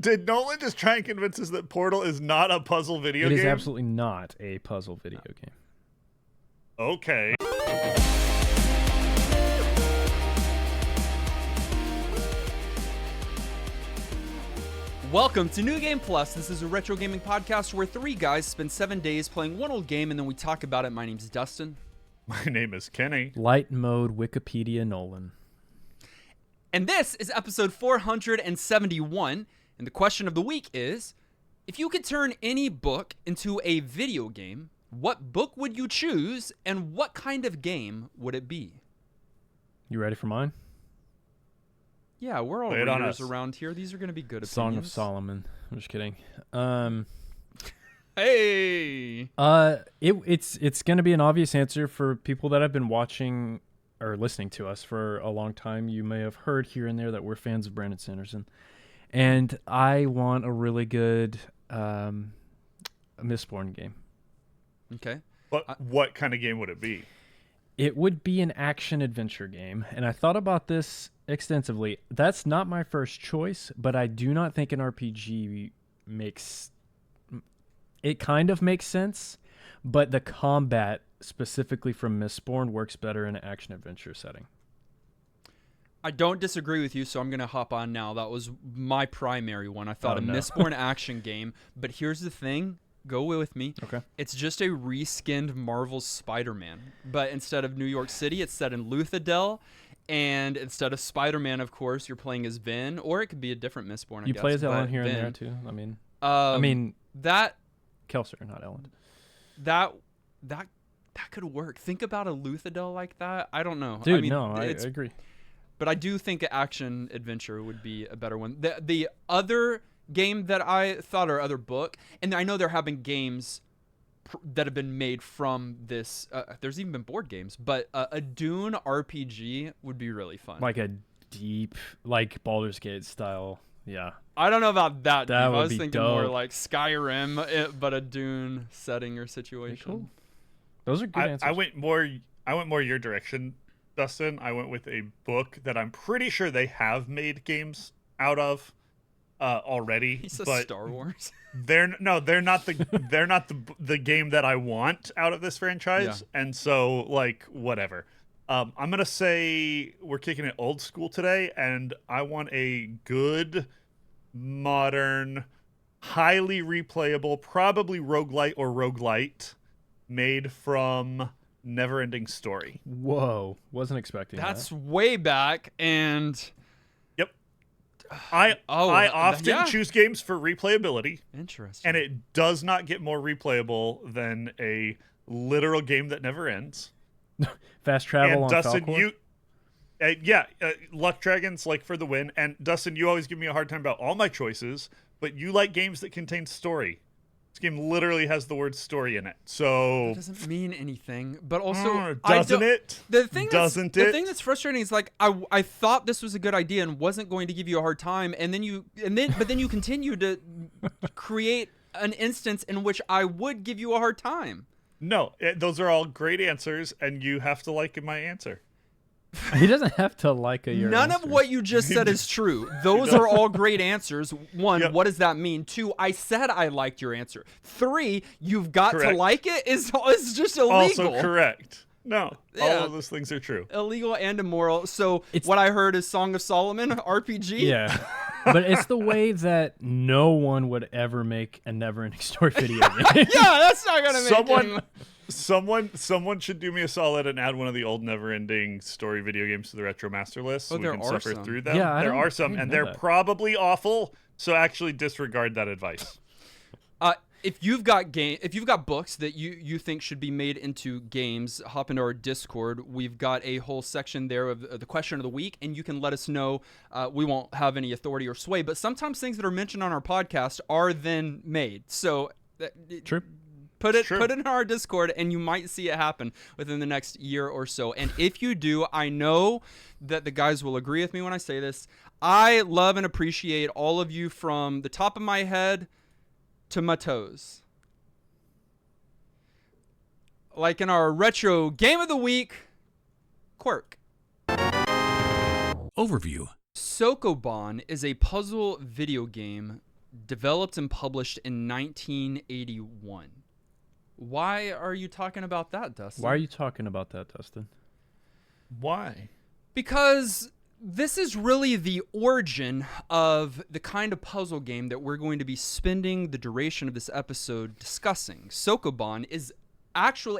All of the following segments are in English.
Did Nolan just try and convince us that Portal is not a puzzle video game? It is absolutely not a puzzle video game. Okay. Welcome to New Game Plus. This is a retro gaming podcast where three guys spend 7 days playing one old game and then we talk about it. My name's Dustin. My name is Kenny. Light mode Wikipedia Nolan. And this is episode 471. And the question of the week is, if you could turn any book into a video game, what book would you choose and what kind of game would it be? You ready for mine? Yeah, we're all readers around here. These are going to be good opinions. Song of Solomon. I'm just kidding. Hey! It's going to be an obvious answer for people that have been watching or listening to us for a long time. You may have heard here and there that we're fans of Brandon Sanderson. And I want a really good Mistborn game. Okay. But what kind of game would it be? It would be an action-adventure game. And I thought about this extensively. That's not my first choice, but I do not think an RPG makes... It kind of makes sense, but the combat specifically from Mistborn works better in an action-adventure setting. I don't disagree with you, so I'm going to hop on now. That was my primary one. I thought Mistborn action game, but here's the thing. Go with me. Okay. It's just a reskinned Marvel's Spider-Man, but instead of New York City, it's set in Luthadel, and instead of Spider-Man, of course, you're playing as Vin, or it could be a different Mistborn, I guess. You play as Ellen here Vin. and there, too. I mean... That... Kelser, not Ellen. That could work. Think about a Luthadel like that. I don't know. Dude, I agree. But I do think action adventure would be a better one. The other game that I thought, or other book, and I know there have been games that have been made from this. There's even been board games, but a Dune RPG would be really fun. Like a deep, like Baldur's Gate style. Yeah. I don't know about that. That I would was be thinking dope. more like Skyrim, but a Dune setting or situation. Cool. Those are good answers. I went more your direction, Dustin. I went with a book that I'm pretty sure they have made games out of already. He says but Star Wars. they're not the game that I want out of this franchise, and so like whatever. I'm gonna say we're kicking it old school today, and I want a good, modern, highly replayable, probably roguelite or roguelite, made from Never-Ending Story. Whoa, wasn't expecting That's that. way back, and yep. I often choose games for replayability. Interesting. And it does not get more replayable than a literal game that never ends. Fast travel on Dustin, Falcor? Luck Dragons like for the win. And Dustin, you always give me a hard time about all my choices, but you like games that contain story. This game literally has the word story in it, so that doesn't mean anything. But also, doesn't it? The thing that's frustrating is like I thought this was a good idea and wasn't going to give you a hard time, but then you continue to create an instance in which I would give you a hard time. No, those are all great answers, and you have to like my answer. He doesn't have to like your None answer. of what you just said is true. Those are all great answers. One, What does that mean? Two, I said I liked your answer. Three, you've got to like it is just illegal. Also correct. No, all of those things are true. Illegal and immoral. So what I heard is Song of Solomon, RPG. Yeah. But it's the way that no one would ever make a Never-Ending Story video game. Yeah, that's not going to make Someone should do me a solid and add one of the old Never-Ending Story video games to the Retro Master list so we can suffer through them. Yeah, there are some, and they're probably awful, so actually disregard that advice. If you've got books that you think should be made into games, hop into our Discord. We've got a whole section there of the question of the week, and you can let us know. We won't have any authority or sway, but sometimes things that are mentioned on our podcast are then made. So True. Put it in our Discord, and you might see it happen within the next year or so. And if you do, I know that the guys will agree with me when I say this. I love and appreciate all of you from the top of my head to my toes. Like in our retro game of the week, Kwirk. Overview. Sokoban is a puzzle video game developed and published in 1981. Why are you talking about that, Dustin? Why are you talking about that, Dustin? Why? Because this is really the origin of the kind of puzzle game that we're going to be spending the duration of this episode discussing. Sokoban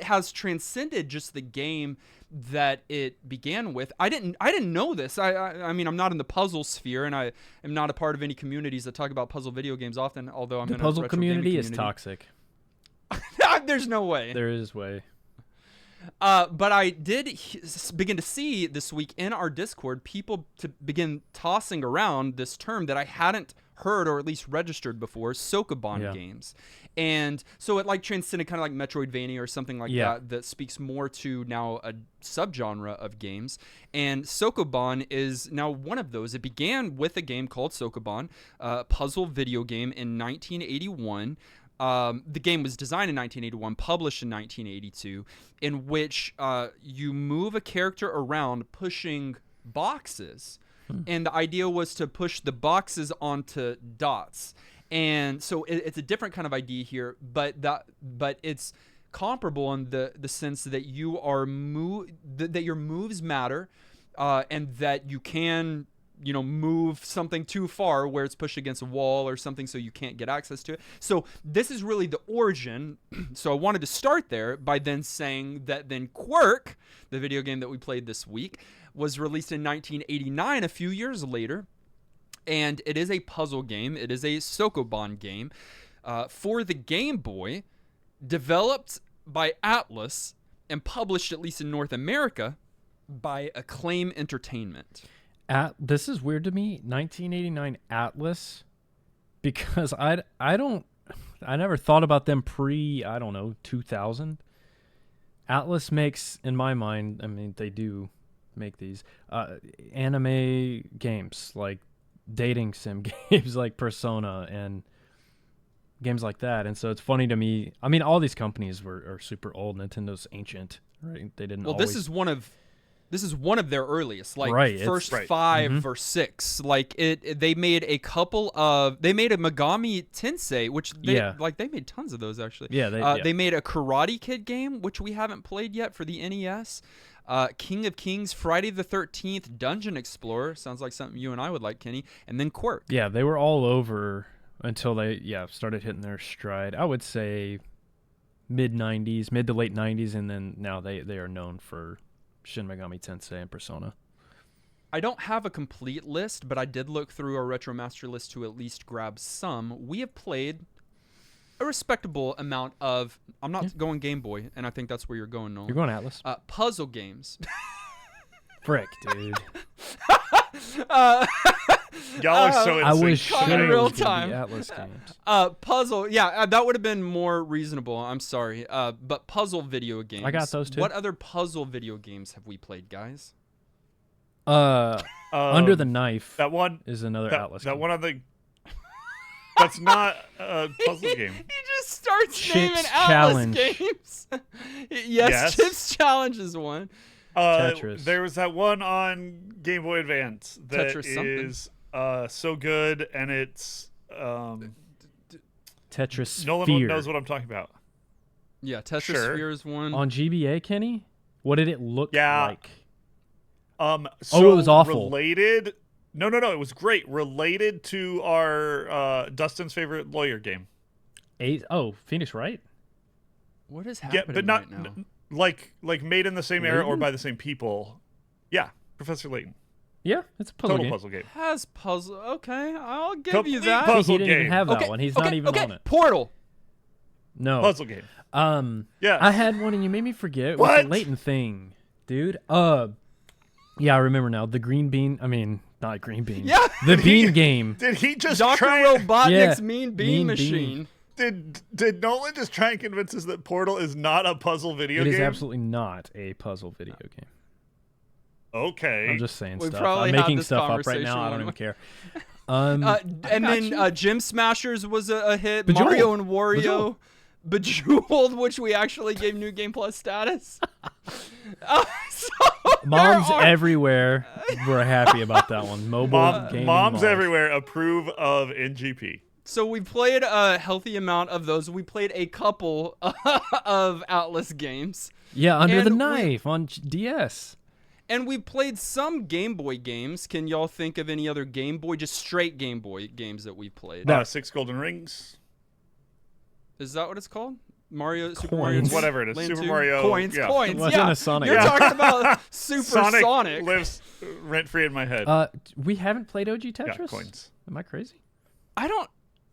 has transcended just the game that it began with. I didn't know this. I mean, I'm not in the puzzle sphere, and I am not a part of any communities that talk about puzzle video games often. Although I'm in a puzzle retro gaming community is toxic. There's no way. There is way. But I did begin to see this week in our Discord people to begin tossing around this term that I hadn't heard or at least registered before, Sokoban games. And so it like transcended kind of like Metroidvania or something like that speaks more to now a subgenre of games. And Sokoban is now one of those. It began with a game called Sokoban, a puzzle video game in 1981. The game was designed in 1981, published in 1982, in which you move a character around pushing boxes. And the idea was to push the boxes onto dots. And so it's a different kind of idea here, but it's comparable in the sense that you are that your moves matter, and that you can move something too far where it's pushed against a wall or something so you can't get access to it. So this is really the origin. So I wanted to start there by then saying that then Kwirk, the video game that we played this week, was released in 1989, a few years later. And it is a puzzle game. It is a Sokoban game for the Game Boy, developed by Atlas and published, at least in North America, by Acclaim Entertainment. This is weird to me, 1989 Atlas, because I never thought about them pre, 2000. Atlas makes, in my mind, I mean, they do make these anime games, like dating sim games like Persona and games like that. And so it's funny to me, I mean, all these companies are super old. Nintendo's ancient, right? They didn't this is one of their earliest, like first right. 5 or 6. Like they made a Megami Tensei, which they made tons of those actually. They made a Karate Kid game, which we haven't played yet for the NES. King of Kings, Friday the 13th, Dungeon Explorer, sounds like something you and I would like, Kenny, and then Kwirk. Yeah, they were all over until they started hitting their stride. I would say mid to late 90s, and then now they are known for Shin Megami Tensei and Persona. I don't have a complete list, but I did look through our Retro Master list to at least grab some. We have played a respectable amount of, I'm not going Game Boy, and I think that's where you're going, Nolan. You're going Atlas. Puzzle games. Frick, dude. Y'all are so I was sure sure in real time. Atlas games. Puzzle, that would have been more reasonable. I'm sorry. But puzzle video games. I got those too. What other puzzle video games have we played, guys? Under the Knife. That one is another Atlas game. That one on the. That's not a puzzle game. He just starts Chips naming Challenge. Atlas games. yes, Chips Challenge is one. Tetris. There was that one on Game Boy Advance that is so good, and it's Tetris Nolan Sphere. knows what I'm talking about. Yeah, Tetris Sphere is one. On GBA, Kenny? What did it look like? So it was awful. Related. No, it was great. Related to our Dustin's favorite lawyer game. Phoenix Wright? What is happening but not right now? Like made in the same era or Layton? by the same people. Yeah, Professor Layton. Yeah, it's a puzzle game. Puzzle game. Has puzzle. Okay, I'll give Complete you that. puzzle he didn't game. even have that one. He's not even on it. Portal. No. Puzzle game. Yeah. I had one and you made me forget. What? With the Layton thing, dude. Yeah, I remember now. The green bean. I mean, not green bean. Yeah. The bean game. Did he just Dr. try? Robotnik's Yeah, Mean Bean Mean Machine. Did Nolan just try and convince us that Portal is not a puzzle video It game? is absolutely not a puzzle video game. Okay. I'm just saying We stuff. probably I'm had making this stuff up right now. conversation I don't when even we- care. And then Gym Smashers was a hit. Bejeweled. Mario and Wario. Bejeweled, which we actually gave New Game Plus status. Moms everywhere were happy about that one. Mobile gaming Moms moms. everywhere approve of NGP. So we played a healthy amount of those. We played a couple of Atlas games. Yeah, Under the And Knife on DS. And we played some Game Boy games. Can y'all think of any other Game Boy, just straight Game Boy games that we played? 6 Golden Rings. Is that what it's called? Mario, Super Coins. Mario, Whatever it is. Land Super 2? Mario. Coins, yeah. coins. Well, it's Yeah, in a Sonic you're game. talking about Super Sonic. lives rent-free in my head. We haven't played OG Tetris? Yeah, coins. Am I crazy? I don't.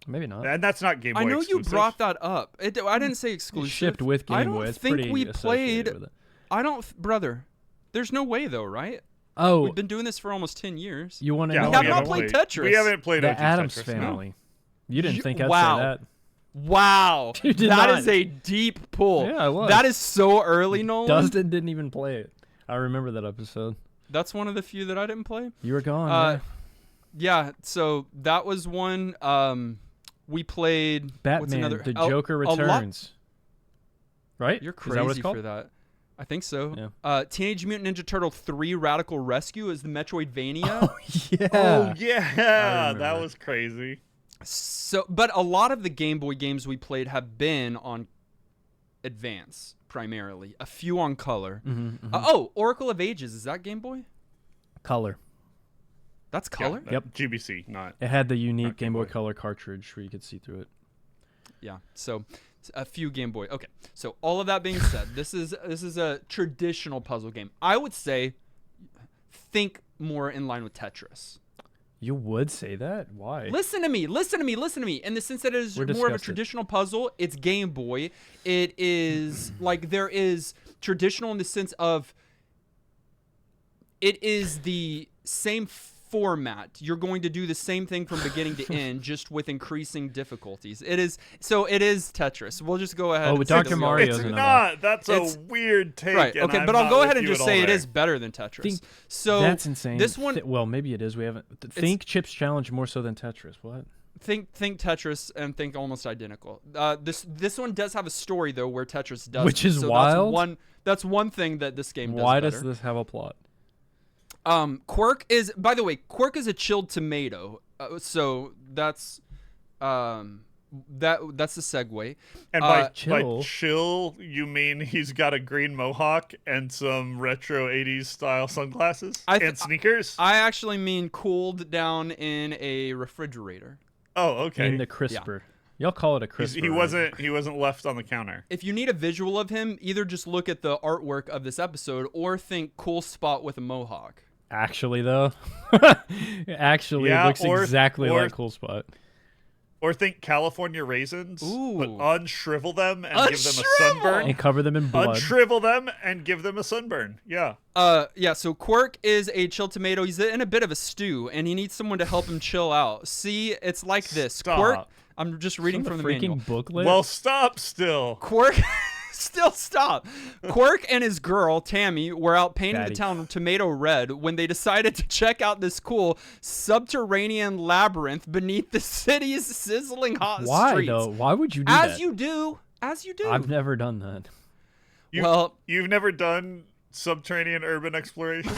Maybe not. And that's not Game Boy I know exclusive. you brought that up. I didn't say It's exclusive. shipped with Game I Boy. don't It's think pretty we associated played. with it. I don't, brother. There's no way though, right? Oh, We've been doing this for almost 10 years. you want to Yeah, know? We have we not haven't played Tetris. We haven't played the OG Addams Tetris, no. Family. You didn't think I'd wow. say that. Wow, You did that not. is a deep pull. Yeah, it was. That is so early, Nolan. Dustin didn't even play it. I remember that episode. That's one of the few that I didn't play. You were gone. Yeah, so that was one. We played what's Batman, another? The Oh, Joker a lot- Returns. Right? You're Is that what it's crazy called? for that. I think so. Yeah. Teenage Mutant Ninja Turtle 3 Radical Rescue is the Metroidvania. Oh, yeah. Oh, yeah. remember. That was crazy. So, but a lot of the Game Boy games we played have been on Advance primarily. A few on Color. Mm-hmm. Oracle of Ages, is that Game Boy? Color. That's Color? Yeah, Yep. GBC, not. It had the unique Not Game Game Boy Boy. Color cartridge where you could see through it. Yeah. So a few Game Boy. Okay. So all of that being said, this is a traditional puzzle game. I would say think more in line with Tetris. You would say that? Why? Listen to me. In the sense that it is We're more of a disgusted. traditional puzzle, it's Game Boy. It is like there is traditional in the sense of it is the same format. You're going to do the same thing from beginning to end, just with increasing difficulties. It is Tetris. We'll just go ahead. Oh, and with say Dr. that we are Mario's It's in Tetris. it. not. That's It's- a weird take. Right. and Okay, I'm but I'll not go with ahead and you just at say all it there. is better than Tetris. Think- So That's insane. This one, Well, maybe it is. We haven't. Think Chips Challenge more so than Tetris. What? think Tetris and think almost identical. This one does have a story though where Tetris doesn't. Which is so wild. That's one thing that this game does Why better. does this have a plot? Kwirk is, by the way, Kwirk is a chilled tomato. So that's that's the segue. And by chill. chill, you mean he's got a green mohawk and some retro 80s style sunglasses and sneakers? I actually mean cooled down in a refrigerator. Oh, okay. In the crisper. Y'all call it a crisper. He right? wasn't left on the counter. If you need a visual of him, either just look at the artwork of this episode or think cool spot with a mohawk. Actually, though. Actually, Yeah, it looks or- exactly or- like Cool Spot. Or think California raisins, but Ooh. unshrivel them and give them a Unshrivel! sunburn. And cover them in blood. Unshrivel them and give them a sunburn. Yeah. Yeah, so Kwirk is a chill tomato. He's in a bit of a stew, and he needs someone to help him chill out. See, it's like this. Stop. Kwirk, I'm just reading From from the the freaking manual. booklet. Well, stop still. Kwirk, still stop. Kwirk and his girl, Tammy, were out painting Daddy. the town tomato red when they decided to check out this cool subterranean labyrinth beneath the city's sizzling hot why streets. though? Why would you do As that? you do. I've never done that. You've never done subterranean urban exploration?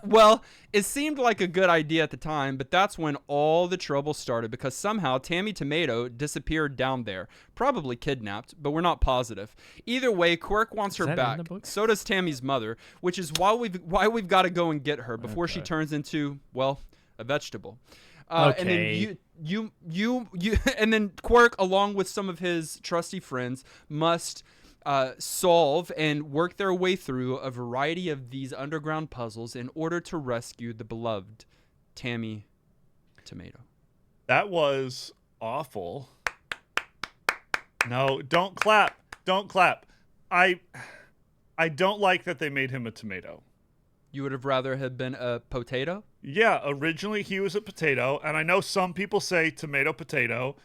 Well, it seemed like a good idea at the time, but that's when all the trouble started because somehow Tammy Tomato disappeared down there. Probably kidnapped, but we're not positive. Either way, Kwirk wants her that in back. the book? So does Tammy's mother, which is why we've got to go and get her before she Okay. turns into, well, a vegetable. And then Okay. you and then Kwirk, along with some of his trusty friends, must solve and work their way through a variety of these underground puzzles in order to rescue the beloved Tammy Tomato. That was awful. No, don't clap. Don't clap. I don't like that they made him a tomato. You would have rather have been a potato? Yeah, originally he was a potato, and I know some people say tomato potato,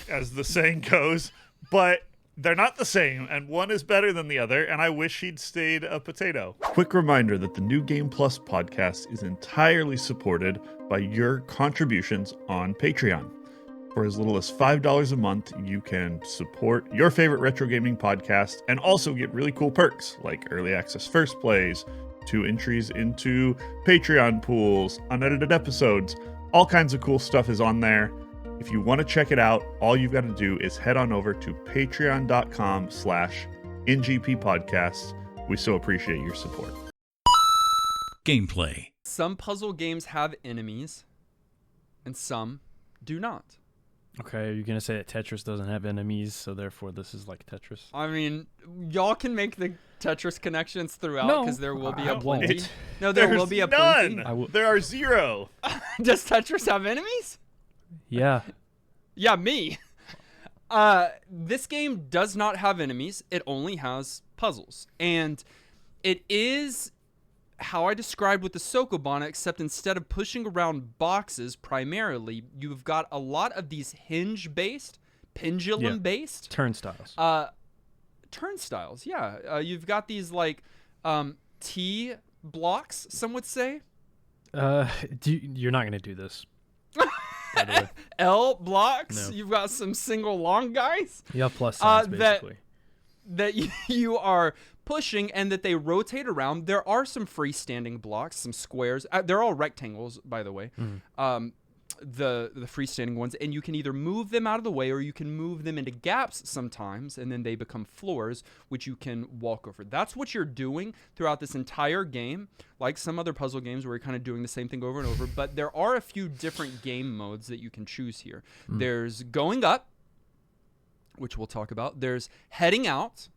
as the saying goes, but they're not the same, and one is better than the other, and I wish he'd stayed a potato. Quick reminder that the New Game Plus podcast is entirely supported by your contributions on Patreon. For as little as $5 a month, you can support your favorite retro gaming podcast and also get really cool perks like early access first plays, 2 entries into Patreon pools, unedited episodes, all kinds of cool stuff is on there. If you want to check it out, all you've got to do is head on over to patreon.com/NGP podcasts. We so appreciate your support. Gameplay. Some puzzle games have enemies, and some do not. Okay, are you going to say that Tetris doesn't have enemies, so therefore this is like Tetris? I mean, y'all can make the Tetris connections throughout because there will be a plenty. No, there will be a plenty. There are 0. Does Tetris have enemies? Yeah. Yeah, me. This game does not have enemies. It only has puzzles. And it is how I described with the Sokoban, except instead of pushing around boxes primarily, you've got a lot of these hinge-based, pendulum-based. Turnstiles. Turnstiles, yeah. You've got these, like, T blocks, some would say. You're not going to do this. By the way. L blocks. No. You've got some single long guys. Yeah, plus signs, basically. That you are pushing and that they rotate around. There are some freestanding blocks, some squares. They're all rectangles, by the way. The freestanding ones, and you can either move them out of the way or you can move them into gaps sometimes, and then they become floors which you can walk over. That's what you're doing throughout this entire game, like some other puzzle games where you're kind of doing the same thing over and over. But there are a few different game modes that you can choose here. There's going up, which we'll talk about. There's heading out.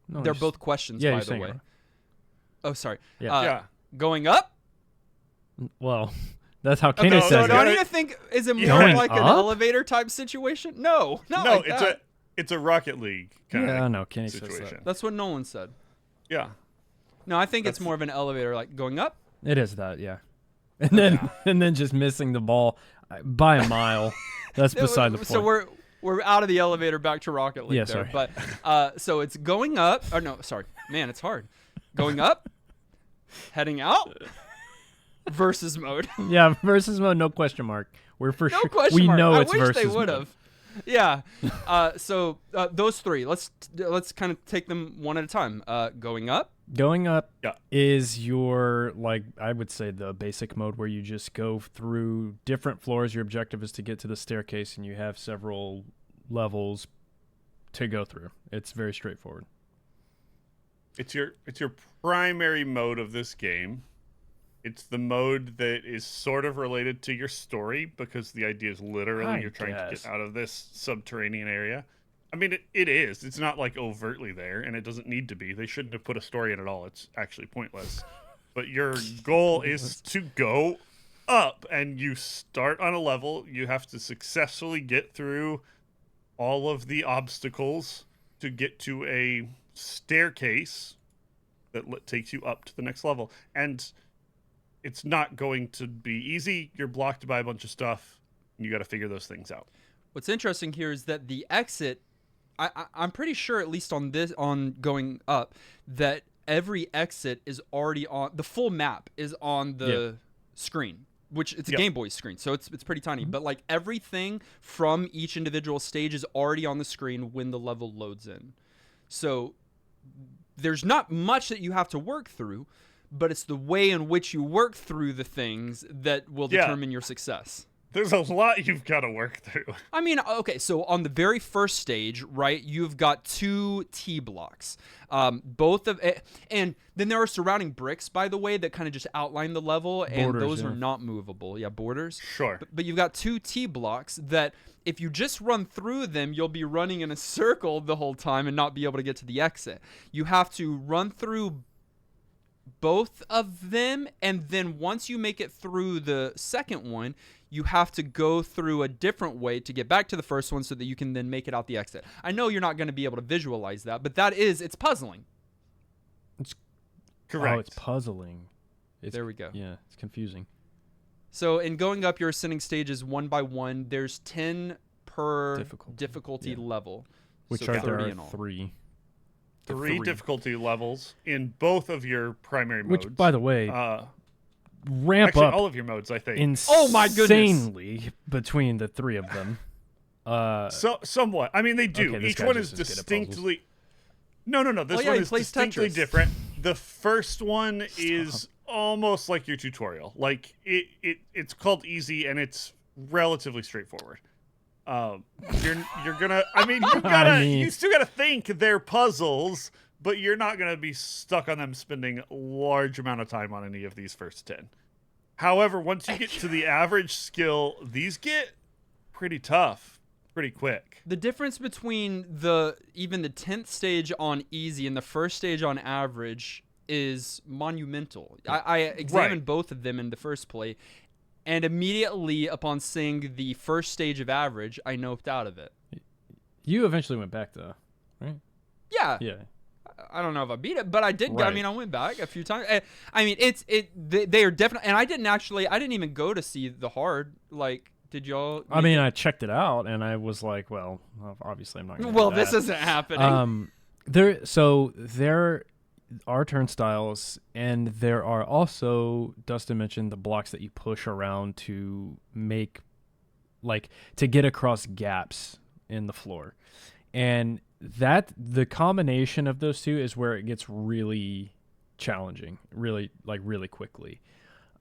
No, They're both questions, by the way. Oh, sorry. Yeah. Going up? Well, that's how Kenny says So it. don't you think, is it more Going like an up? elevator type situation? No, not like that. It's a Rocket League kind of no, Kenny situation. says that. That's what Nolan said. Yeah. No, I think it's more of an elevator, like going up. It is that, yeah. And then just missing the ball by a mile. That's beside the point. So we're out of the elevator back to Rocket League there. Sorry. But so it's going up. Or no, sorry. Man, it's hard. Going up, heading out, versus mode. Yeah, versus mode, no question mark. We're for No sure. question We mark. know I it's wish versus they would mode. have. Yeah. So those three. Let's kind of take them one at a time. Going up. Going up Yeah. is your, like, I would say the basic mode where you just go through different floors. Your objective is to get to the staircase, and you have several levels to go through. It's very straightforward. It's your primary mode of this game. It's the mode that is sort of related to your story because the idea is literally you're trying to get out of this subterranean area. I mean, it is. It's not like overtly there, and it doesn't need to be. They shouldn't have put a story in at all. It's actually pointless. But your goal is to go up, and you start on a level. You have to successfully get through all of the obstacles to get to a staircase that takes you up to the next level. And it's not going to be easy. You're blocked by a bunch of stuff. And you got to figure those things out. What's interesting here is that the exit, I'm pretty sure, at least on going up, that every exit is already on, the full map is on the screen, which it's a Game Boy screen, so it's pretty tiny. But like everything from each individual stage is already on the screen when the level loads in. So there's not much that you have to work through, but it's the way in which you work through the things that will determine your success. There's a lot you've got to work through. I mean, okay, so on the very first stage, right, you've got 2 T blocks. Both of it, and then there are surrounding bricks, by the way, that kind of just outline the level, and those are not movable. Yeah, borders. Sure. But you've got 2 T blocks that if you just run through them, you'll be running in a circle the whole time and not be able to get to the exit. You have to run through both of them, and then once you make it through the second one, you have to go through a different way to get back to the first one so that you can then make it out the exit. I know you're not going to be able to visualize that, but it's puzzling. It's correct. Oh, it's puzzling. There we go. Yeah, it's confusing. So in going up your ascending stages one by one, there's 10 per difficulty level. Which so are 30 there in all. are 3. Three difficulty levels in both of your primary modes. Which, by the way, ramp actually, up all of your modes, I think. insanely between the 3 of them. Somewhat. I mean, they do. Okay, Each one is distinctly. No. This one is distinctly Tetris. different. The first one is almost like your tutorial. Like it's called easy and it's relatively straightforward. you're gonna. I mean, you still gotta think they're puzzles, but you're not gonna be stuck on them spending a large amount of time on any of these first 10. However, once you get to the average skill, these get pretty tough, pretty quick. The difference between even the 10th stage on easy and the first stage on average is monumental. I examined both of them in the first play, and immediately upon seeing the first stage of average, I noped out of it. You eventually went back though, right? Yeah. Yeah. I don't know if I beat it, but I did. Right. I mean, I went back a few times. I mean, they are definitely, and I didn't even go to see the hard. Like, did y'all? I mean, I checked it out, and I was like, well, obviously I'm not going to Well, do that. this isn't happening. There are turnstiles, and there are also, Dustin mentioned, the blocks that you push around to make, like, to get across gaps in the floor. And the combination of those two is where it gets really challenging, really quickly.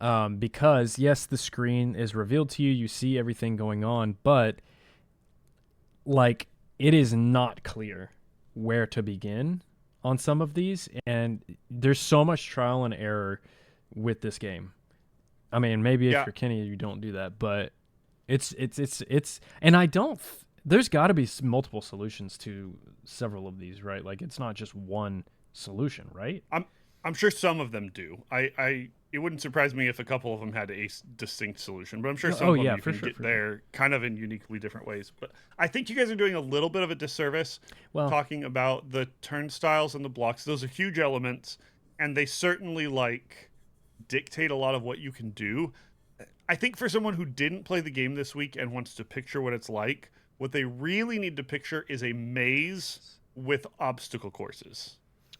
Because yes, the screen is revealed to you, you see everything going on, but like it is not clear where to begin on some of these, and there's so much trial and error with this game. I mean, maybe if you're Kenny, you don't do that, but it's and I don't. There's got to be multiple solutions to several of these, right? Like it's not just one solution, right? I'm sure some of them do. It wouldn't surprise me if a couple of them had a distinct solution, but I'm sure some of them you can get there kind of in uniquely different ways. But I think you guys are doing a little bit of a disservice talking about the turnstiles and the blocks. Those are huge elements, and they certainly like dictate a lot of what you can do. I think for someone who didn't play the game this week and wants to picture what it's like, what they really need to picture is a maze with obstacle courses.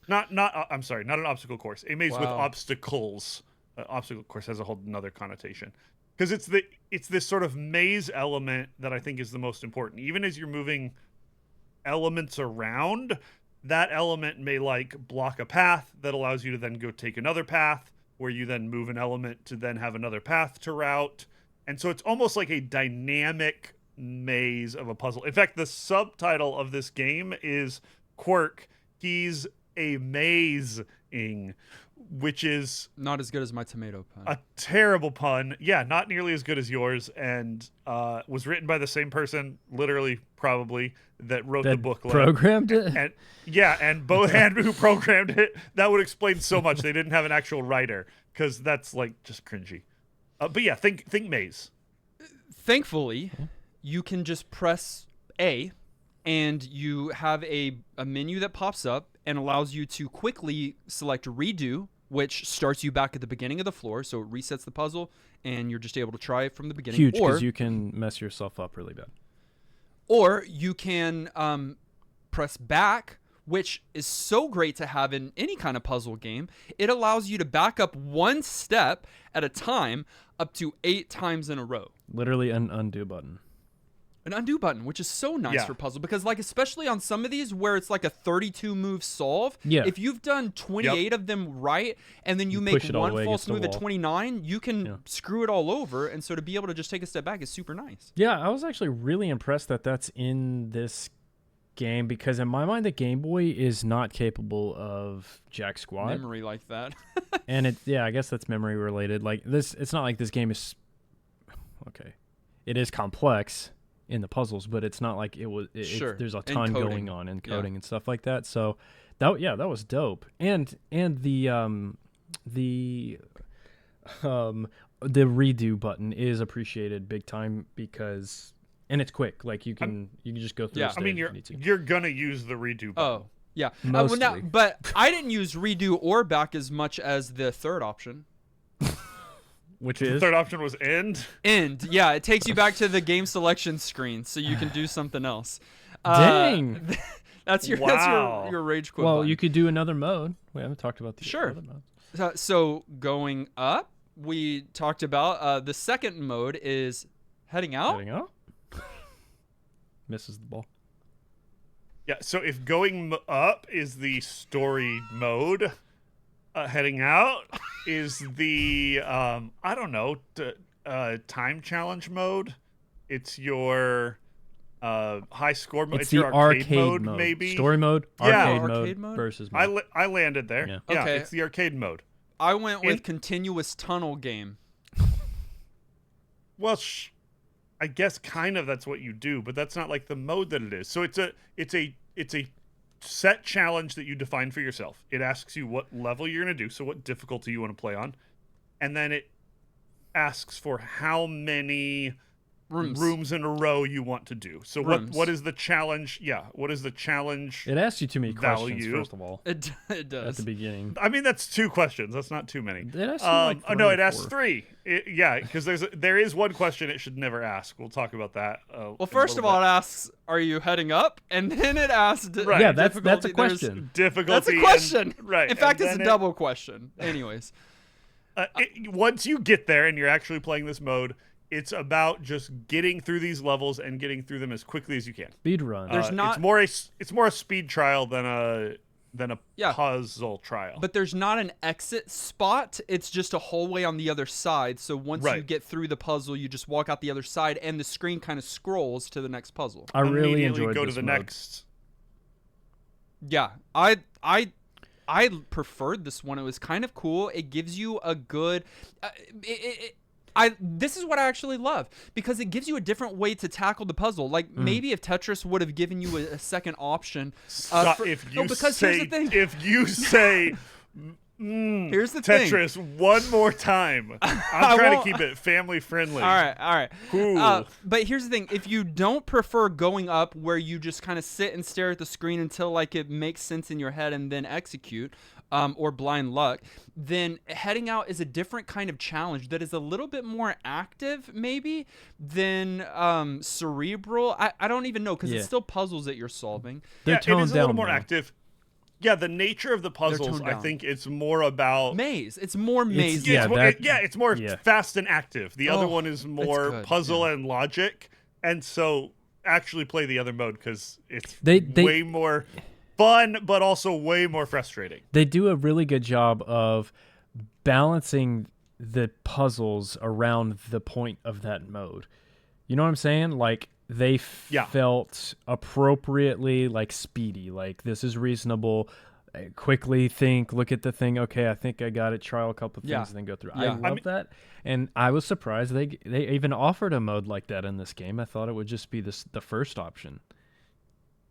Not an obstacle course. A maze with obstacles. Obstacle course has a whole another connotation, because it's this sort of maze element that I think is the most important. Even as you're moving elements around, that element may like block a path that allows you to then go take another path, where you then move an element to then have another path to route. And so it's almost like a dynamic maze of a puzzle. In fact, the subtitle of this game is Kwirk. He's a mazing, which is not as good as my tomato pun. A terrible pun. Yeah, not nearly as good as yours, and was written by the same person, literally, probably, that wrote the booklet. Programmed it? And both who programmed it. That would explain so much. They didn't have an actual writer, because that's like just cringy. But yeah, think maze. Thankfully, you can just press A, and you have a menu that pops up and allows you to quickly select redo, which starts you back at the beginning of the floor. So it resets the puzzle, and you're just able to try it from the beginning. Huge, because you can mess yourself up really bad. Or you can press back, which is so great to have in any kind of puzzle game. It allows you to back up one step at a time up to 8 times in a row. Literally an undo button. An undo button, which is so nice for puzzle, because like especially on some of these where it's like a 32 move solve, if you've done 28 of them right and then you make one false move at 29, you can screw it all over. And so to be able to just take a step back is super nice. Yeah, I was actually really impressed that that's in this game, because in my mind the Game Boy is not capable of Jack Squat memory like that. And I guess that's memory related. Like this, it's not like this game is it is complex in the puzzles, but it's not like there's a ton going on in coding and stuff like that. So that was dope. And the redo button is appreciated big time, because and it's quick. Like you can just go through. I mean, you're gonna use the redo button. Oh yeah, mostly. But I didn't use redo or back as much as the third option. Which is? The third option was end? End, yeah. It takes you back to the game selection screen, so you can do something else. Dang! That's your rage quit Well, button. you could do another mode. We haven't talked about the other modes. So going up, we talked about the second mode is heading out. Heading out? Misses the ball. Yeah, so if going up is the story mode... heading out is the time challenge mode. It's your high score mode. It's your the arcade mode, maybe. Story mode, Yeah. arcade mode versus mode. I landed there. Yeah. Yeah, Okay. it's the arcade mode. I went with continuous tunnel game. Well, I guess kind of that's what you do, but that's not like the mode that it is. So it's a set challenge that you define for yourself. It asks you what level you're going to do, so what difficulty you want to play on, and then it asks for how many rooms in a row you want to do. So what is the challenge? Yeah, what is the challenge? It asks you too many questions, value? first of all, It does. at the beginning. I mean, that's 2 questions. That's not too many. It asks you like oh no, three it or asks four. 3. Yeah, because there is one question it should never ask. We'll talk about that. Well, first of all, it asks, "Are you heading up?" And then it asks, Right. Yeah, that's a difficulty. question. difficulty. That's a question. Right. In fact, and it's a then double question. Anyways, once you get there and you're actually playing this mode, it's about just getting through these levels and getting through them as quickly as you can. Speed run. There's not- It's more a speed trial than a Yeah. puzzle trial. but there's not an exit spot. It's just a hallway on the other side. So once you Right. get through the puzzle, you just walk out the other side, and the screen kind of scrolls to the next puzzle. I really Immediately enjoyed go this to the mode. next. Yeah, I preferred this one. It was kind of cool. It gives you a good. This is what I actually love, because it gives you a different way to tackle the puzzle. Like maybe if Tetris would have given you a second option. Because here's the thing. If you say. Here's the thing. Tetris one more time. I'm trying to won't- keep it family friendly. All right. Cool. But here's the thing: if you don't prefer going up, where you just kind of sit and stare at the screen until like it makes sense in your head and then execute, or blind luck, then heading out is a different kind of challenge that is a little bit more active, maybe, than cerebral. I don't even know, because Yeah. it's still puzzles that you're solving. They're Yeah, toned it is a down little more though. active. Yeah, the nature of the puzzles, toned I down. think it's more about. Maze. It's more maze. yeah, It's more yeah. fast and active. The other Oh, one is more good, puzzle yeah. and logic, and so actually play the other mode because it's They- way more fun, but also way more frustrating. They do a really good job of balancing the puzzles around the point of that mode. You know what I'm saying? Like they Yeah. felt appropriately like speedy. Like this is reasonable. Quickly think, look at the thing. Okay, I think I got it. Try a couple things Yeah. and then go through. Yeah. I love that, and I was surprised they even offered a mode like that in this game. I thought it would just be the first option.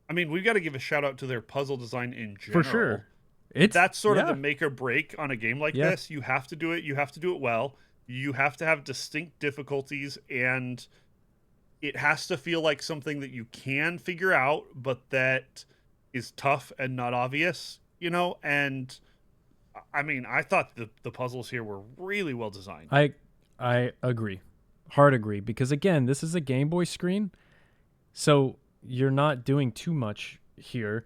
I mean, we've got to give a shout out to their puzzle design in general. For sure. It's That's sort of yeah. the make or break on a game like Yeah. this. You have to do it. You have to do it well. You have to have distinct difficulties, and it has to feel like something that you can figure out, but that is tough and not obvious, you know? And I mean, I thought the puzzles here were really well designed. I agree. Hard agree, because again, this is a Game Boy screen, so you're not doing too much here,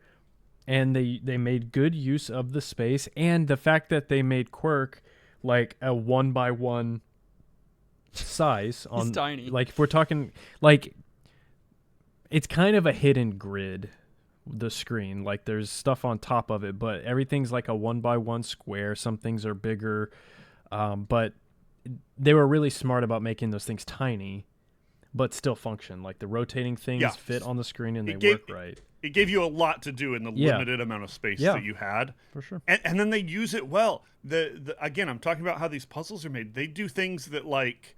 and they made good use of the space, and the fact that they made Kwirk like a 1x1 size on He's tiny. like if we're talking like it's kind of a hidden grid, the screen, like there's stuff on top of it, but everything's like a 1x1 square. Some things are bigger, but they were really smart about making those things tiny but still function. Like the rotating things Yeah. fit on the screen and It they gave- work right. It gave you a lot to do in the Yeah. limited amount of space Yeah. that you had. For sure. And then they use it well. Again, I'm talking about how these puzzles are made. They do things that, like,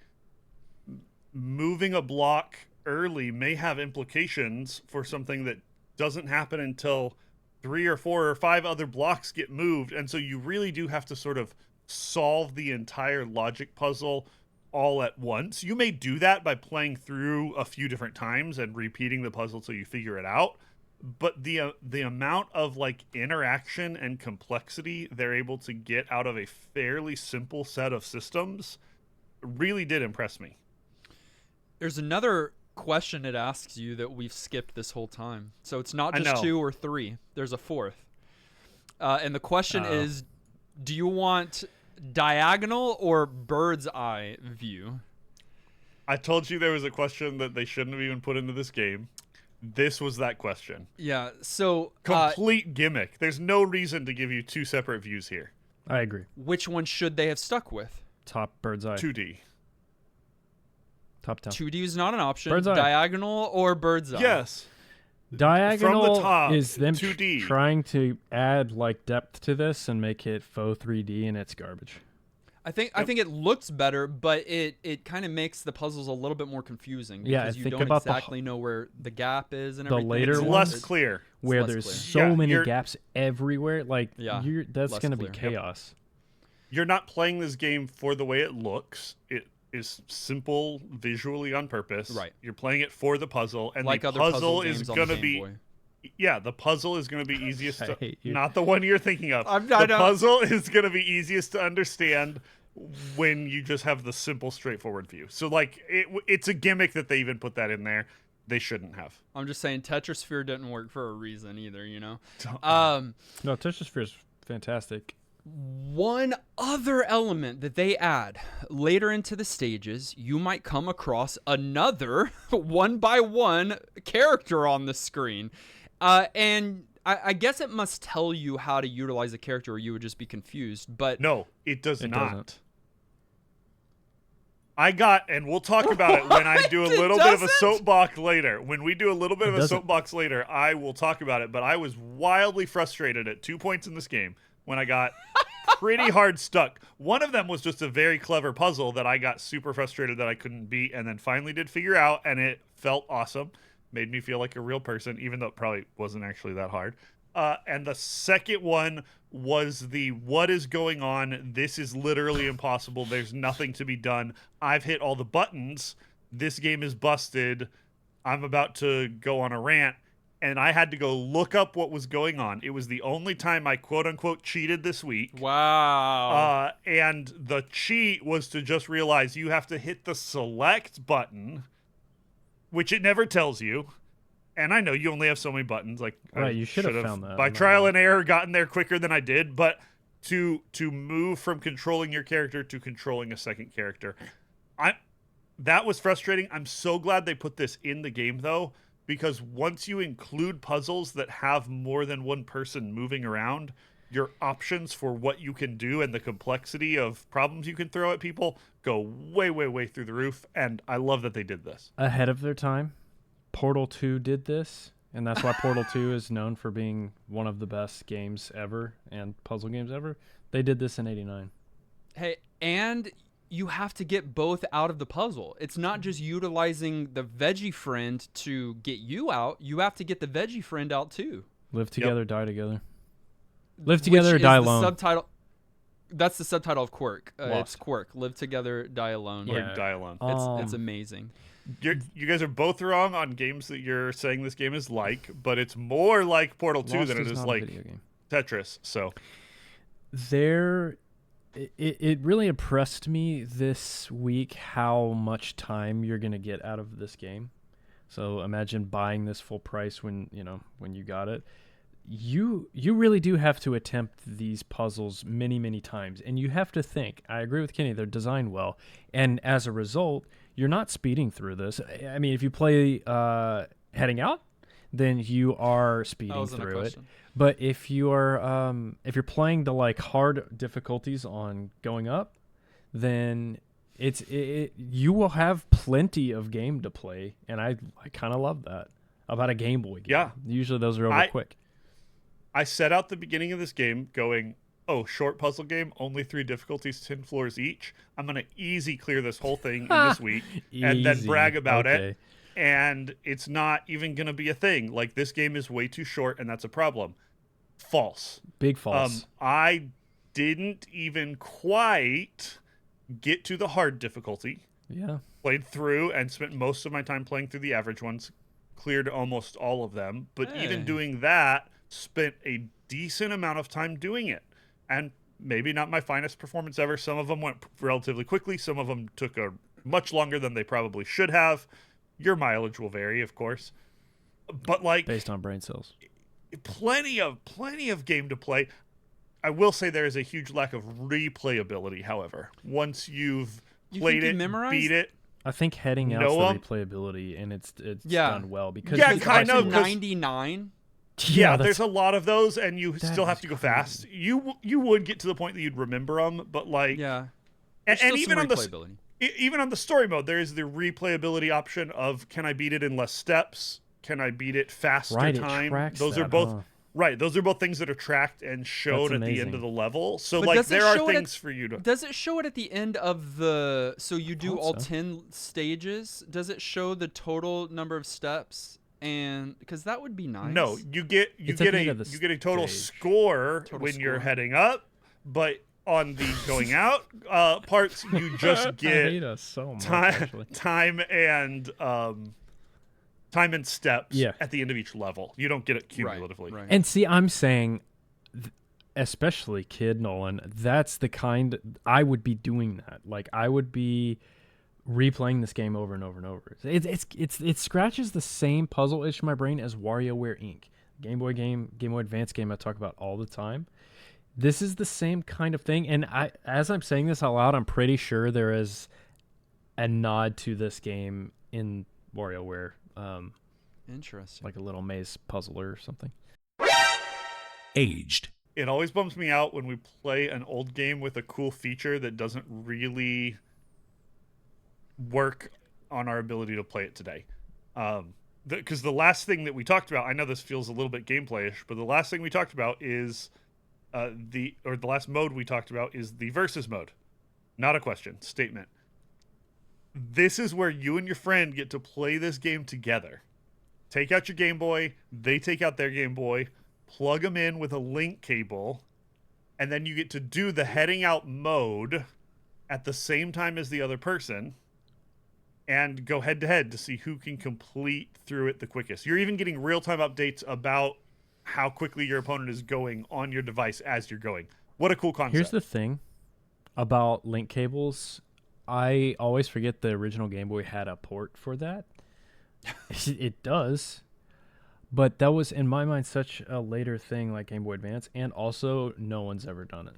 moving a block early may have implications for something that doesn't happen until 3 or 4 or 5 other blocks get moved. And so you really do have to sort of solve the entire logic puzzle all at once. You may do that by playing through a few different times and repeating the puzzle till you figure it out. But the amount of like interaction and complexity they're able to get out of a fairly simple set of systems really did impress me. There's another question it asks you that we've skipped this whole time. So it's not I just know. 2 or 3. There's a fourth. And the question is, do you want diagonal or bird's eye view? I told you there was a question that they shouldn't have even put into this game. This was that question. Yeah, so Complete gimmick. There's no reason to give you 2 separate views here. I agree. which one should they have stuck with? Top bird's eye. 2D. Top down. 2D is not an option. Bird's eye. Diagonal or bird's eye. Yes. Diagonal From the top, is them 2D. trying to add like depth to this and make it faux 3D, and it's garbage. I think it looks better, but it kind of makes the puzzles a little bit more confusing Yeah, because you think don't about exactly know where the gap is and the everything. later It's ones- less clear. Where less there's clear. so Yeah, many you're- gaps everywhere, like Yeah, that's less going to be clear. Yep. chaos. You're not playing this game for the way it looks. It is simple visually on purpose. Right. You're playing it for the puzzle, and Like the other puzzle games is on the going to Game be Boy. yeah, the puzzle is going to be easiest I to hate you. not the one you're thinking of. I The know. puzzle is going to be easiest to understand when you just have the simple straightforward view. So like it's a gimmick that they even put that in there. They shouldn't have. I'm just saying Tetrasphere didn't work for a reason either, you know. No, Tetrasphere is fantastic. One other element that they add later into the stages, you might come across another one by one character on the screen. And I guess it must tell you how to utilize a character or you would just be confused. But No, it does It not. doesn't. And we'll talk about it when I do a It little bit of a doesn't? soapbox later. When we do a little bit of a doesn't. soapbox later, I will talk about it. But I was wildly frustrated at 2 points in this game when I got pretty hard stuck. One of them was just a very clever puzzle that I got super frustrated that I couldn't beat and then finally did figure out, and it felt awesome. Made me feel like a real person, even though it probably wasn't actually that hard. And the second one was the what is going on? This is literally impossible. There's nothing to be done. I've hit all the buttons. This game is busted. I'm about to go on a rant. And I had to go look up what was going on. It was the only time I quote unquote cheated this week. wow. And the cheat was to just realize you have to hit the select button, which it never tells you. And I know you only have so many buttons. Like Right, I you should have should've, found that. by I'm not trial gonna- and error, gotten there quicker than I did. But to move from controlling your character to controlling a second character, that was frustrating. I'm so glad they put this in the game though, because once you include puzzles that have more than one person moving around, your options for what you can do and the complexity of problems you can throw at people go way, way, way through the roof. And I love that they did this. Ahead of their time, Portal 2 did this, and that's why Portal 2 is known for being one of the best games ever and puzzle games ever. They did this in 89. Hey, and you have to get both out of the puzzle. It's not just utilizing the veggie friend to get you out. You have to get the veggie friend out too. Live together, die together. Live together or Which die is the alone. Subtitle. That's the subtitle of Kwirk. It's Lost. Kwirk. Live together, die alone. Or Yeah. die alone. It's amazing. You guys are both wrong on games that you're saying this game is like, but it's more like Portal 2 Lost than it is is not a like video game. Tetris. So It really impressed me this week how much time you're gonna get out of this game. So imagine buying this full price when you got it. You really do have to attempt these puzzles many times, and you have to think. I agree with Kenny; they're designed well, and as a result, you're not speeding through this. I mean, if you play heading out, then you are speeding wasn't a through it. question. But if you're playing the like hard difficulties on going up, then you will have plenty of game to play, and I kind of love that about a Game Boy game. Yeah. Usually those are over quick. I set out the beginning of this game going, oh, short puzzle game, only 3 difficulties, 10 floors each. I'm going to easy clear this whole thing in this week and then Easy. brag about Okay. it. And it's not even going to be a thing. Like, this game is way too short, and that's a problem. False. Big false. I didn't even quite get to the hard difficulty. Yeah. Played through and spent most of my time playing through the average ones. Cleared almost all of them. But Hey. even doing that, spent a decent amount of time doing it. And maybe not my finest performance ever. Some of them went relatively quickly. Some of them took a much longer than they probably should have. Your mileage will vary, of course. But like Based on brain cells. plenty of game to play. I will say there is a huge lack of replayability, however. Once you've played you it, memorized? beat it. I think heading out's Know 'em? the replayability, and it's Yeah. done well because Yeah, you kind also- of, 'cause- 99. Yeah, that's- there's a lot of those, and you That still have is to go crazy. fast. You would get to the point that you'd remember them, but like, Yeah. and There's still even some on the replayability. even on the story mode, there is the replayability option of can I beat it in less steps? Can I beat it faster Right, it time? tracks Those are that, both huh? right. Those are both things that are tracked and showed That's at the end amazing. of the level. So But like does it there are show it at- things for you to. Does it show it at the end of the? So you do hope all so. 10 stages. Does it show the total number of steps? And because that would be nice. No, you get It's at the end of the you get a total stage. score Total when you're score. heading up, but on the going out parts, you just I get hate us so much. time Actually. time and steps Yeah. at the end of each level. You don't get it cumulatively. Right. And see, I'm saying, especially Kid Nolan, that's the kind I would be doing that. Like I would be replaying this game over and over and over. It scratches the same puzzle itch in my brain as WarioWare Inc. Game Boy Advance game I talk about all the time. This is the same kind of thing, and as I'm saying this out loud, I'm pretty sure there is a nod to this game in WarioWare, Interesting. like a little maze puzzler or something. Aged. It always bums me out when we play an old game with a cool feature that doesn't really work on our ability to play it today. Because the last thing that we talked about, I know this feels a little bit gameplay-ish, but the last thing we talked about is the last mode we talked about is the versus mode. Not a question, statement. This is where you and your friend get to play this game together. Take out your Game Boy, they take out their Game Boy, plug them in with a link cable, and then you get to do the heading out mode at the same time as the other person and go head to head to see who can complete through it the quickest. You're even getting real-time updates about how quickly your opponent is going on your device as you're going. What a cool concept. Here's the thing about link cables. I always forget the original Game Boy had a port for that. It does. But that was, in my mind, such a later thing like Game Boy Advance, and also no one's ever done it.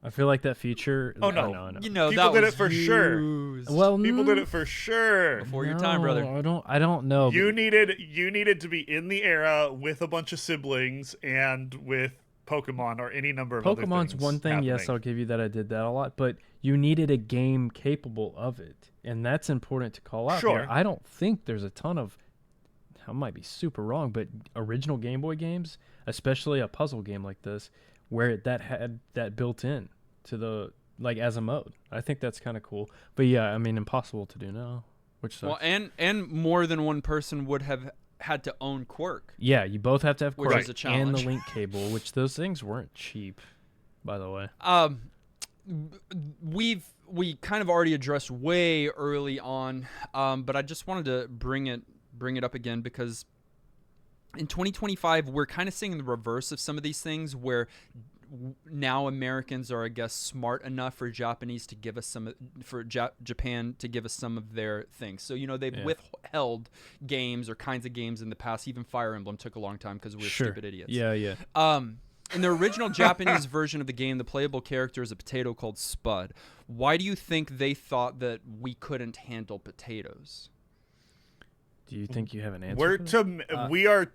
I feel like that feature... Oh, no. no. You know, People that did was it for sure. used Well, People did it for sure. before your time, brother. I don't know. You needed to be in the era with a bunch of siblings and with Pokemon or any number of other Pokemon's things one thing, yes, happening. I'll give you that. I did that a lot, but you needed a game capable of it, and that's important to call out. Sure. Here. I don't think there's a ton of, I might be super wrong, but original Game Boy games, especially a puzzle game like this, where that had that built in to the, like, as a mode. I think that's kind of cool. But yeah, I mean, impossible to do now, which sucks. Well, and more than one person would have had to own Kwirk. Yeah, you both have to have Which Kwirk is a and challenge. the link cable, which those things weren't cheap, by the way. We kind of already addressed way early on, but I just wanted to bring it up again because in 2025 we're kind of seeing the reverse of some of these things where now Americans are, I guess, smart enough for Japanese to give us some, for Japan to give us some of their things. So, you know, they've withheld games or kinds of games in the past. Even Fire Emblem took a long time because we were stupid idiots. Yeah, yeah. In the original Japanese version of the game, the playable character is a potato called Spud. Why do you think they thought that we couldn't handle potatoes? Do you think you have an answer? We're for that? we are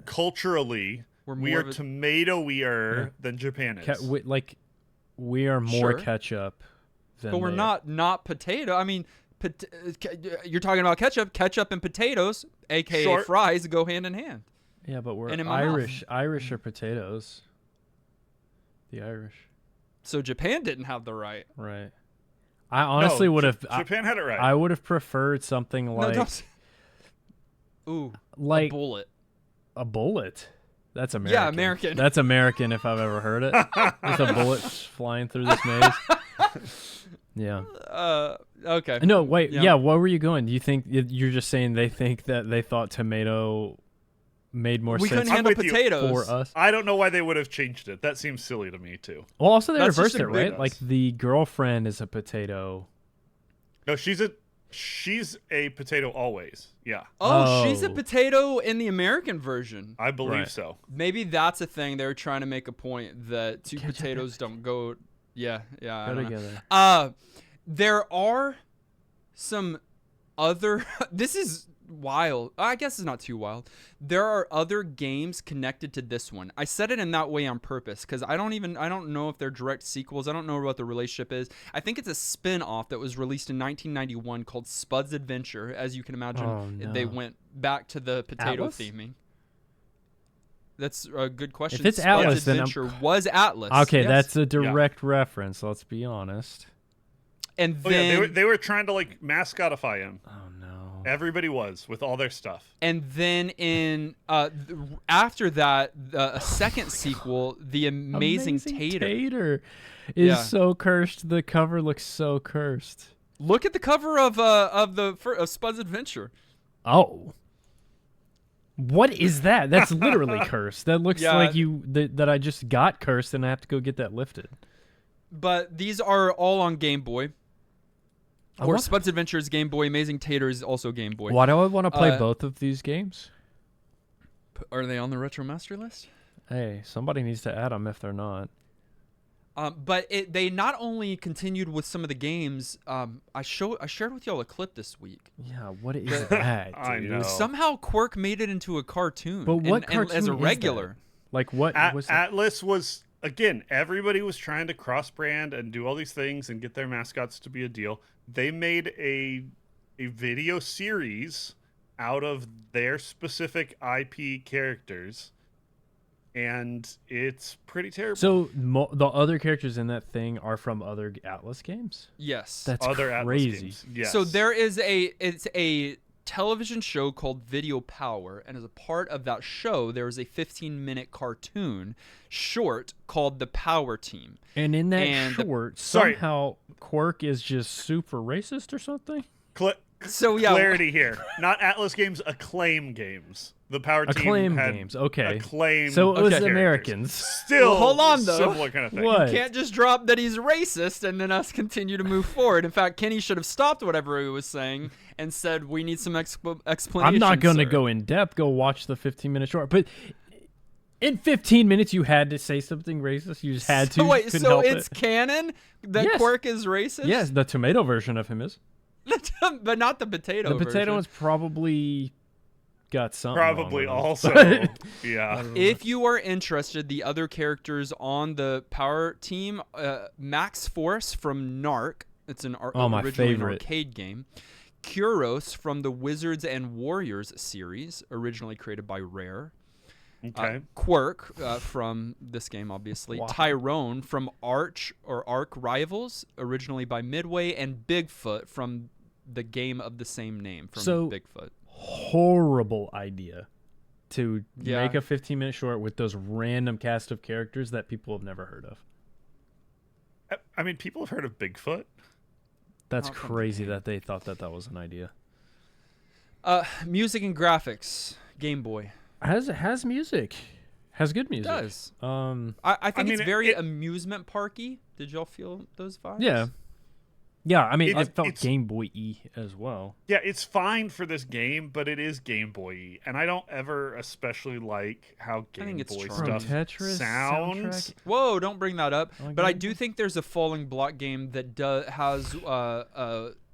culturally We're we more are of a- tomatoier than Japan is. we are more Sure. ketchup than But we're they are. not potato. I mean, you're talking about ketchup. Ketchup and potatoes, aka Sure. fries, go hand in hand. Yeah, but we're And in my mouth. Irish. Irish are potatoes. The Irish, So Japan didn't have the right. right? I honestly No, would have. Japan had it right. I would have preferred something No, like don't. Ooh, like a bullet. a bullet. That's American. Yeah, American. That's American if I've ever heard it. With a bullet flying through this maze. Yeah. Okay. No, wait. Yeah. Yeah. What were you going? Do you think you're just saying they think that they thought tomato made more We sense couldn't handle with you. potatoes. for us? I don't know why they would have changed it. That seems silly to me too. Well, also they That's just reversed a it, right? bonus. Like the girlfriend is a potato. No, she's a potato always. Yeah, Oh, she's a Oh. potato in the American version. I believe Right. so. Maybe that's a thing. They're trying to make a point that two Ketchup and potatoes don't go. Yeah, yeah. I Go don't know. together. There are some other. This is wild. I guess it's not too wild. There are other games connected to this one. I said it in that way on purpose because I don't know if they're direct sequels. I don't know what the relationship is. I think it's a spin-off that was released in 1991 called Spud's Adventure. As you can imagine, they went back to the potato Atlas? theming. That's a good question. If it's Spud's Atlas, Adventure was Atlas. Okay, yes. that's a direct reference. Let's be honest. And Oh then yeah, they were trying to like mascotify him. Oh no. Everybody was with all their stuff. And then in after that, a second sequel, The Amazing Tater. is so cursed. The cover looks so cursed. Look at the cover of Spud's Adventure. Oh. What is that? That's literally cursed. That looks like that I just got cursed and I have to go get that lifted. But these are all on Game Boy. Or Spud's Adventure is Game Boy. Amazing Tater is also Game Boy. Why do I want to play both of these games? Are they on the Retro Master list? Hey, somebody needs to add them if they're not. But they not only continued with some of the games. I shared with y'all a clip this week. Yeah, what is that, dude? I know. Somehow Kwirk made it into a cartoon. But what and cartoon as a is regular? that? Like what was Atlas was, again, everybody was trying to cross-brand and do all these things and get their mascots to be a deal. They made a video series out of their specific IP characters, and it's pretty terrible. So the other characters in that thing are from other Atlas games? Yes. That's other crazy. Atlas games. Yes. So there is it's a television show called Video Power, and as a part of that show, there is a 15-minute cartoon short called The Power Team. And in that short, somehow Kwirk is just super racist or something? Clarity here. Not Atlas games, Acclaim games. The Power Team Acclaim had games, okay. Acclaim. So it was characters. Americans. Still, Well, hold on, though. Similar kind of thing. What? You can't just drop that he's racist and then us continue to move forward. In fact, Kenny should have stopped whatever he was saying and said, we need some explanation. I'm not going to sir." go in depth. Go watch the 15-minute short. But in 15 minutes, you had to say something racist? You just had to? So wait, Couldn't so help it's it? canon that Yes. Kwirk is racist? Yes, the tomato version of him is. But not the potato The potato version. one's probably got something wrong Probably with him. also. Yeah. If you are interested, the other characters on the Power Team, Max Force from Narc. It's an my originally an favorite. arcade game. Kuros from the Wizards and Warriors series, originally created by Rare. Okay. Kwirk from this game, obviously. Wow. Tyrone from Arch or Arc Rivals, originally by Midway, and Bigfoot from the game of the same name from Bigfoot. Horrible idea to Yeah. make a 15-minute short with those random cast of characters that people have never heard of. I mean, people have heard of Bigfoot. That's Not from crazy that they thought that was an idea. Music and graphics, Game Boy. Has music. Has good music. It does. I I think it's very it- amusement parky. Did y'all feel those vibes? Yeah. Yeah, I mean, It's- it felt it's- Game Boy-y as well. Yeah, it's fine for this game, but it is Game Boy, and I don't ever especially like how I think Game it's Boy charming. stuff Tetris sounds. soundtrack? Whoa! Don't bring that up. Oh, But I Game do Boy? think there's a falling block game that has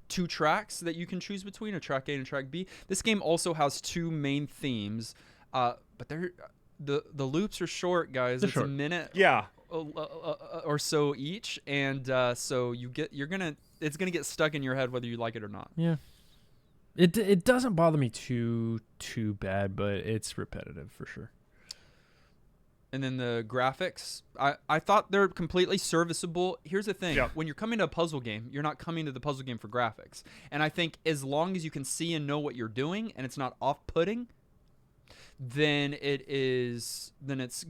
2 tracks that you can choose between, a track A and a track B. This game also has 2 main themes, but they're the loops are short, guys. They're It's short. a minute Yeah, or so each, and so it's gonna get stuck in your head whether you like it or not. Yeah. It doesn't bother me too bad, but it's repetitive for sure. And then the graphics, I thought they're completely serviceable. Here's the thing. Yeah. When you're coming to a puzzle game, you're not coming to the puzzle game for graphics. And I think as long as you can see and know what you're doing and it's not off-putting, then it's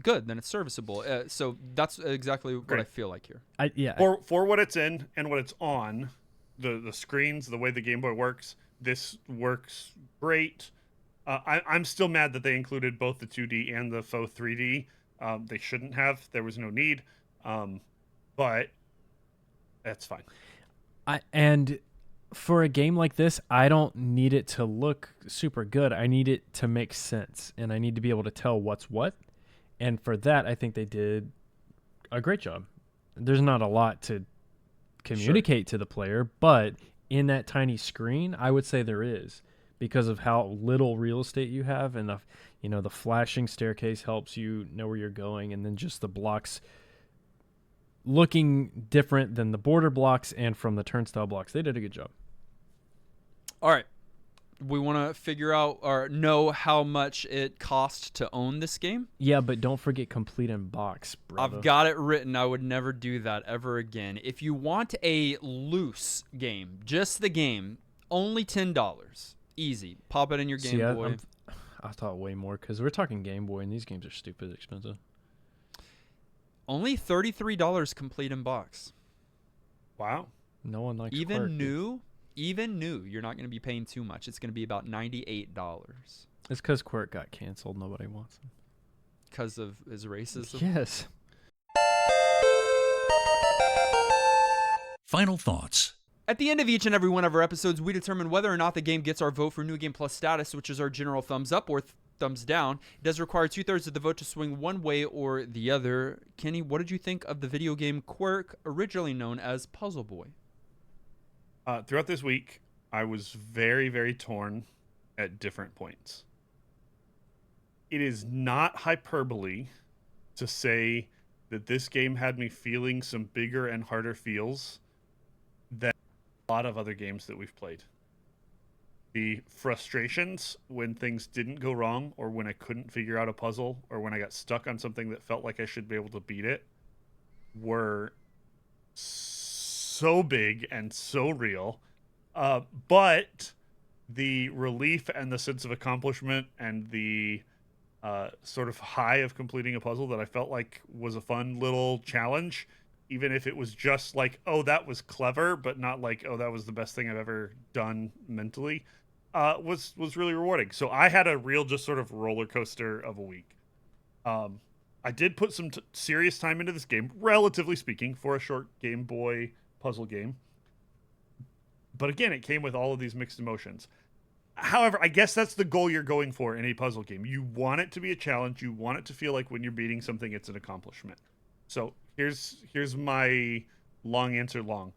good. Then it's serviceable. So that's exactly what Great. I feel like here. for what it's in and what it's on, the screens, the way the Game Boy works, this works great. I'm still mad that they included both the 2D and the faux 3D. They shouldn't have. There was no need. But that's fine. And for a game like this, I don't need it to look super good. I need it to make sense, and I need to be able to tell what's what. And for that, I think they did a great job. There's not a lot to communicate to the player, but in that tiny screen, I would say there is. because of how little real estate you have, and the flashing staircase helps you know where you're going, and then just the blocks looking different than the border blocks and from the turnstile blocks. They did a good job. All right. We want to figure out or know how much it cost to own this game. Yeah, but don't forget complete in box, brother. I've got it written. I would never do that ever again. If you want a loose game, just the game, only $10. Easy. Pop it in your Game Boy. I thought way more because we're talking Game Boy, and these games are stupid expensive. Only $33 complete in box. Wow. No one likes Even Kwirk. new. Even new, you're not going to be paying too much. It's going to be about $98 It's because Kwirk got canceled. Nobody wants him. because of his racism. Yes. Final thoughts. At the end of each and every one of our episodes, we determine whether or not the game gets our vote for New Game Plus status, which is our general thumbs up or thumbs down. It does require 2/3 of the vote to swing one way or the other. Kenny, what did you think of the video game Kwirk, originally known as Puzzle Boy? Throughout this week, I was very, very torn at different points. It is not hyperbole to say that this game had me feeling some bigger and harder feels than a lot of other games that we've played. The frustrations when things didn't go wrong, or when I couldn't figure out a puzzle, or when I got stuck on something that felt like I should be able to beat it, were so big and so real, but the relief and the sense of accomplishment and the sort of high of completing a puzzle that I felt like was a fun little challenge, even if it was just like, oh, that was clever, but not like, oh, that was the best thing I've ever done mentally, was really rewarding. So I had a real just sort of roller coaster of a week. I did put some serious time into this game, relatively speaking, for a short Game Boy puzzle game. But again, it came with all of these mixed emotions. However, I guess that's the goal you're going for in a puzzle game. You want it to be a challenge. You want it to feel like when you're beating something, it's an accomplishment. So here's my long answer long.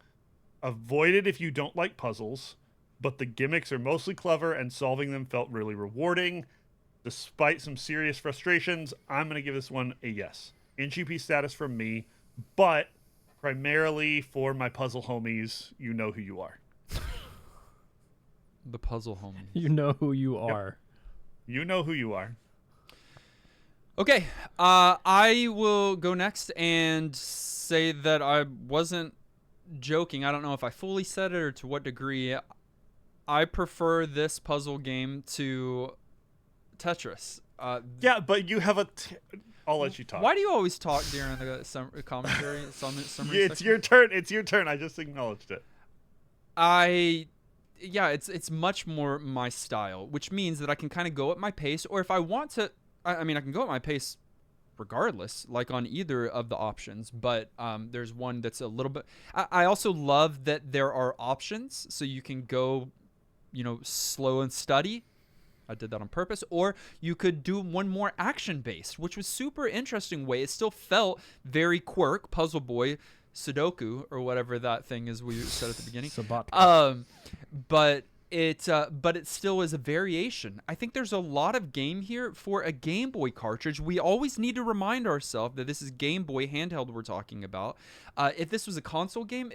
Avoid it if you don't like puzzles, but the gimmicks are mostly clever and solving them felt really rewarding. Despite some serious frustrations, I'm going to give this one a yes. NGP status from me, but primarily for my puzzle homies, you know who you are. The puzzle homie. You know who you are. You know who you are. Okay, I will go next and say that I wasn't joking. I don't know if I fully said it or to what degree. I prefer this puzzle game to Tetris. Yeah, but you have I'll let you talk. Why do you always talk during the commentary? Summary It's your turn. It's your turn. I just acknowledged it. It's much more my style, which means that I can kind of go at my pace, or if I want to, I can go at my pace regardless, like on either of the options, but there's one that's a little bit, I also love that there are options, so you can go, slow and steady. I did that on purpose. Or you could do one more action-based, which was super interesting way. It still felt very Kwirk, Puzzle Boy, Sudoku, or whatever that thing is we said at the beginning. But it still is a variation. I think there's a lot of game here for a Game Boy cartridge. We always need to remind ourselves that this is Game Boy handheld we're talking about. If this was a console game,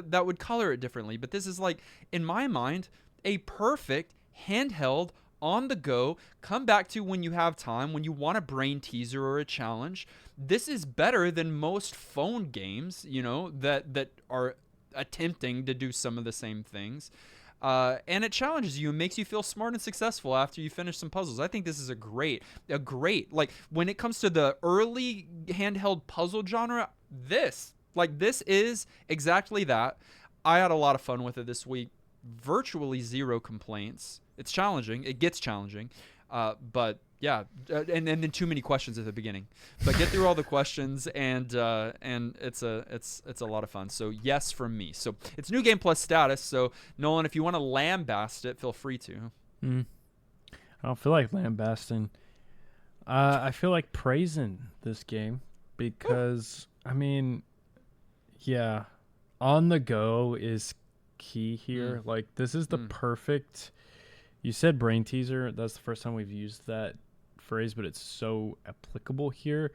that would color it differently. But this is like, in my mind, a perfect handheld on the go, come back to when you have time, when you want a brain teaser or a challenge. This is better than most phone games, that are attempting to do some of the same things. And it challenges you and makes you feel smart and successful after you finish some puzzles. I think this is a great, like, when it comes to the early handheld puzzle genre, this is exactly that. I had a lot of fun with it this week. Virtually zero complaints. It's challenging. It gets challenging. But yeah, and then too many questions at the beginning. But get through all the questions, and it's a lot of fun. So yes from me. So it's New Game Plus status. So Nolan, if you want to lambast it, feel free to. I don't feel like lambasting. I feel like praising this game because on the go is key here. Like, this is the perfect You said brain teaser. That's the first time we've used that phrase, but it's so applicable here.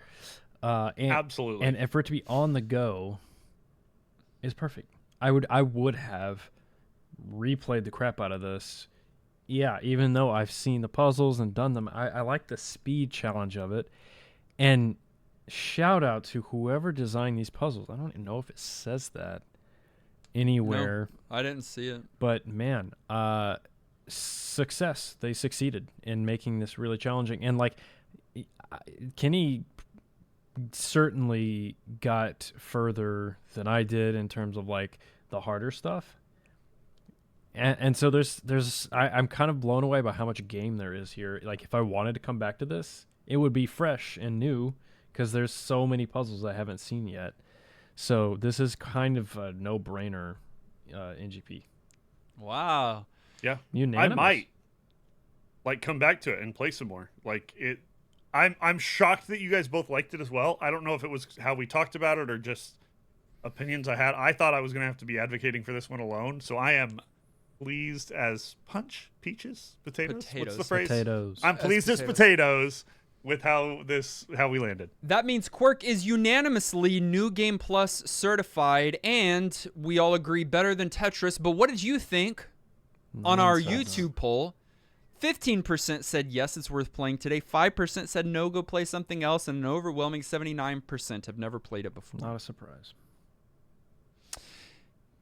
Absolutely. And for it to be on the go is perfect. I would have replayed the crap out of this. Yeah, even though I've seen the puzzles and done them, I like the speed challenge of it. And shout out to whoever designed these puzzles. I don't even know if it says that anywhere. No, I didn't see it. But man, success. They succeeded in making this really challenging. And like Kenny certainly got further than I did in terms of like the harder stuff. And so I'm kind of blown away by how much game there is here. Like if I wanted to come back to this, it would be fresh and new because there's so many puzzles I haven't seen yet. So this is kind of a no-brainer NGP. Wow. Yeah. Unanimous. I might like come back to it and play some more. Like it I'm shocked that you guys both liked it as well. I don't know if it was how we talked about it or just opinions I had. I thought I was going to have to be advocating for this one alone. So I am pleased as punch, peaches, potatoes. What's the phrase? Potatoes. I'm pleased as potatoes with how we landed. That means Kwirk is unanimously New Game Plus certified, and we all agree better than Tetris. But what did you think on our YouTube poll? 15% said yes, it's worth playing today. 5% said no, go play something else, and an overwhelming 79% have never played it before. Not a surprise.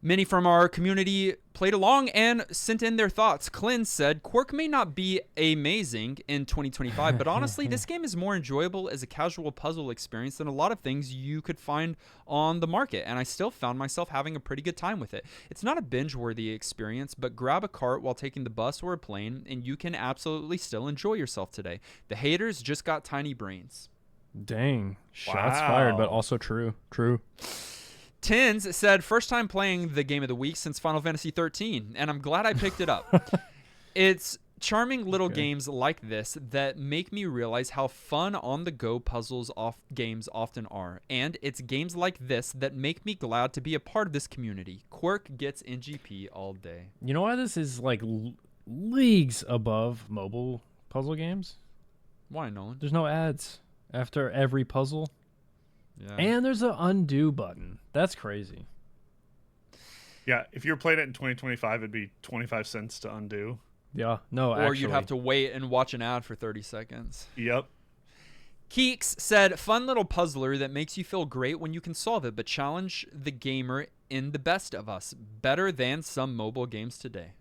Many from our community played along and sent in their thoughts. Clint said, Kwirk may not be amazing in 2025, but honestly, this game is more enjoyable as a casual puzzle experience than a lot of things you could find on the market, and I still found myself having a pretty good time with it. It's not a binge-worthy experience, but grab a cart while taking the bus or a plane, and you can absolutely still enjoy yourself today. The haters just got tiny brains. Dang. Shots fired, but also true. True. Tins said, first time playing the game of the week since Final Fantasy 13, and I'm glad I picked it up. It's charming little games like this that make me realize how fun on-the-go puzzles games often are, and it's games like this that make me glad to be a part of this community. Kwirk gets NGP all day. You know why this is like leagues above mobile puzzle games? Why, Nolan? There's no ads after every puzzle. Yeah. And there's an undo button. That's crazy. Yeah, if you were playing it in 2025, it'd be 25 cents to undo. Yeah, no, or you'd have to wait and watch an ad for 30 seconds. Yep. Keeks said, fun little puzzler that makes you feel great when you can solve it, but challenge the gamer in the best of us. Better than some mobile games today.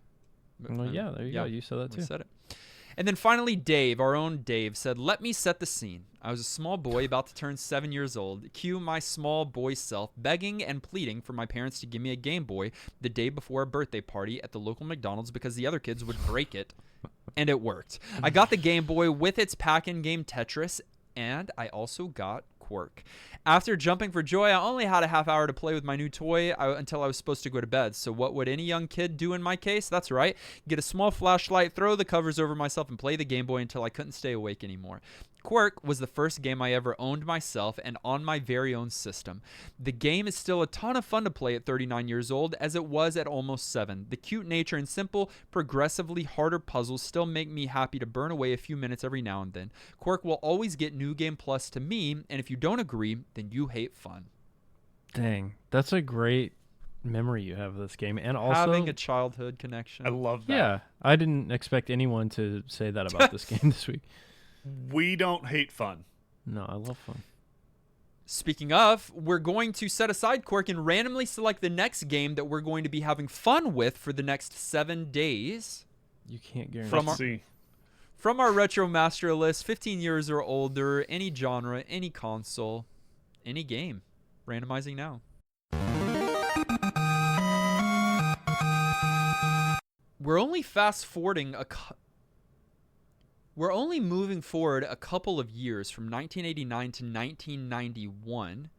Well, yeah, there you go. You said that too. We said it. And then finally, Dave, our own Dave, said, let me set the scene. I was a small boy about to turn 7 years old. Cue my small boy self begging and pleading for my parents to give me a Game Boy the day before a birthday party at the local McDonald's because the other kids would break it. And it worked. I got the Game Boy with its pack-in game Tetris, and I also got Kwirk. After jumping for joy, I only had a half hour to play with my new toy until I was supposed to go to bed. So what would any young kid do in my case? That's right. Get a small flashlight, throw the covers over myself, and play the Game Boy until I couldn't stay awake anymore. Kwirk was the first game I ever owned myself and on my very own system. The game is still a ton of fun to play at 39 years old as it was at almost 7. The cute nature and simple, progressively harder puzzles still make me happy to burn away a few minutes every now and then. Kwirk will always get New Game Plus to me, and if you don't agree, then you hate fun. Dang, that's a great memory you have of this game, and also having a childhood connection. I love that. Yeah, I didn't expect anyone to say that about this game this week. We don't hate fun. No, I love fun. Speaking of, we're going to set aside Kwirk and randomly select the next game that we're going to be having fun with for the next 7 days. You can't guarantee. From our Retro Master list, 15 years or older, any genre, any console, any game. Randomizing now. We're only moving forward a couple of years from 1989 to 1991.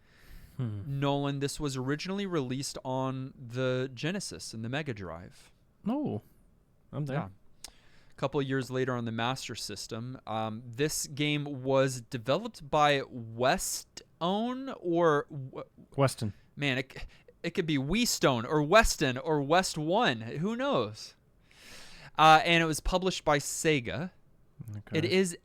Nolan, this was originally released on the Genesis and the Mega Drive. Oh, I'm there. Yeah. A couple of years later on the Master System. This game was developed by Weston or... Weston. Man, it could be Westone or Weston or West One. Who knows? and it was published by Sega. Okay. It is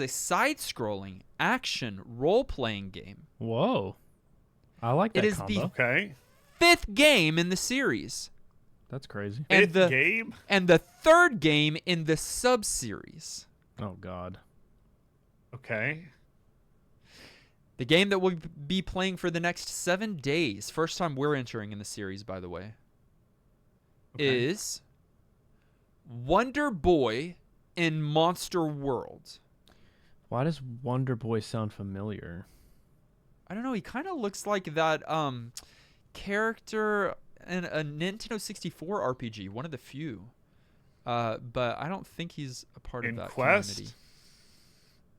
a side-scrolling action role-playing game. Whoa. I like that It is combo. the Okay. 5th game in the series. That's crazy. And Fifth game? And the 3rd game in the sub-series. Oh, God. Okay. The game that we'll be playing for the next 7 days, first time we're entering in the series, by the way, is Wonder Boy in Monster World. Why does Wonder Boy sound familiar? I don't know. He kind of looks like that character in a Nintendo 64 RPG, one of the few. But I don't think he's a part of that Quest? community.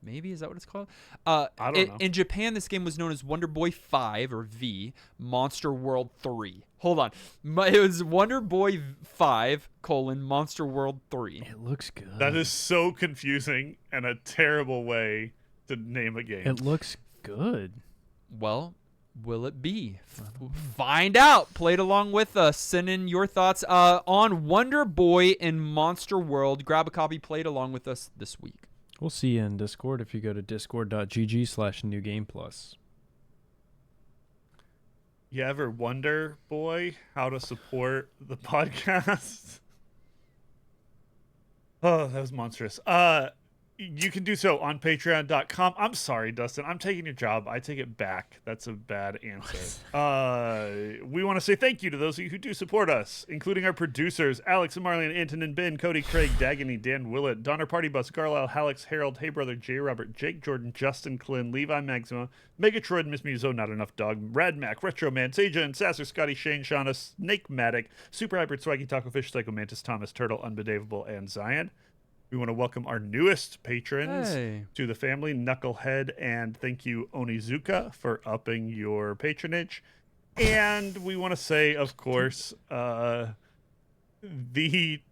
Maybe, is that what it's called? I don't know. In Japan, this game was known as Wonder Boy 5 or V, Monster World 3. Hold on. It was Wonder Boy 5, Monster World 3. It looks good. That is so confusing and a terrible way to name a game. It looks good. Well, will it be? Find out. Play it along with us. Send in your thoughts on Wonder Boy in Monster World. Grab a copy, play it along with us this week. We'll see you in Discord if you go to discord.gg/newgameplus. You ever wonder, boy, how to support the podcast? Oh, that was monstrous. You can do so on patreon.com. I'm sorry, Dustin. I'm taking your job. I take it back. That's a bad answer. We want to say thank you to those of you who do support us, including our producers, Alex and Marlene, Anton and Ben, Cody, Craig, Dagany, Dan Willett, Donner Party Bus, Carlisle, Hallex, Harold, Hey Brother, J. Robert, Jake Jordan, Justin, Clint, Levi Maxima, Megatroid, Miss Muso, Not Enough Dog, Rad Mac, Retro Man, Seja and Sasser, Scotty, Shane, Shauna, Snake Matic, Super Hybrid, Swaggy, Taco Fish, Psycho Mantis, Thomas, Turtle, Unbedavable, and Zion. We want to welcome our newest patrons to the family, Knucklehead, and thank you, Onizuka, for upping your patronage. And we want to say, of course, the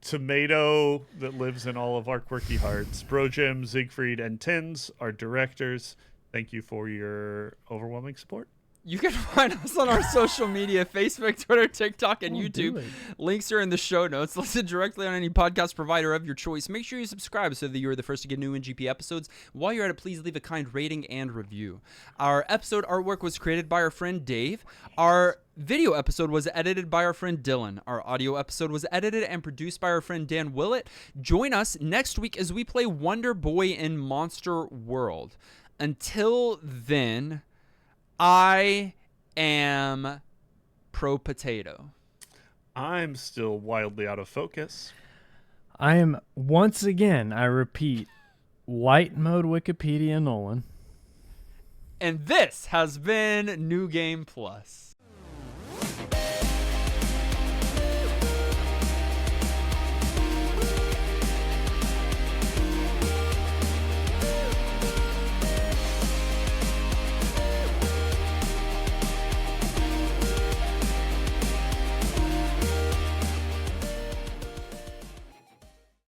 tomato that lives in all of our quirky hearts, Bro Jim, Siegfried, and Tins, our directors. Thank you for your overwhelming support. You can find us on our social media, Facebook, Twitter, TikTok, and YouTube. Links are in the show notes. Listen directly on any podcast provider of your choice. Make sure you subscribe so that you're the first to get new NGP episodes. While you're at it, please leave a kind rating and review. Our episode artwork was created by our friend Dave. Our video episode was edited by our friend Dylan. Our audio episode was edited and produced by our friend Dan Willett. Join us next week as we play Wonder Boy in Monster World. Until then, I am pro potato. I'm still wildly out of focus. I am, once again, I repeat, light mode Wikipedia Nolan. And this has been New Game Plus.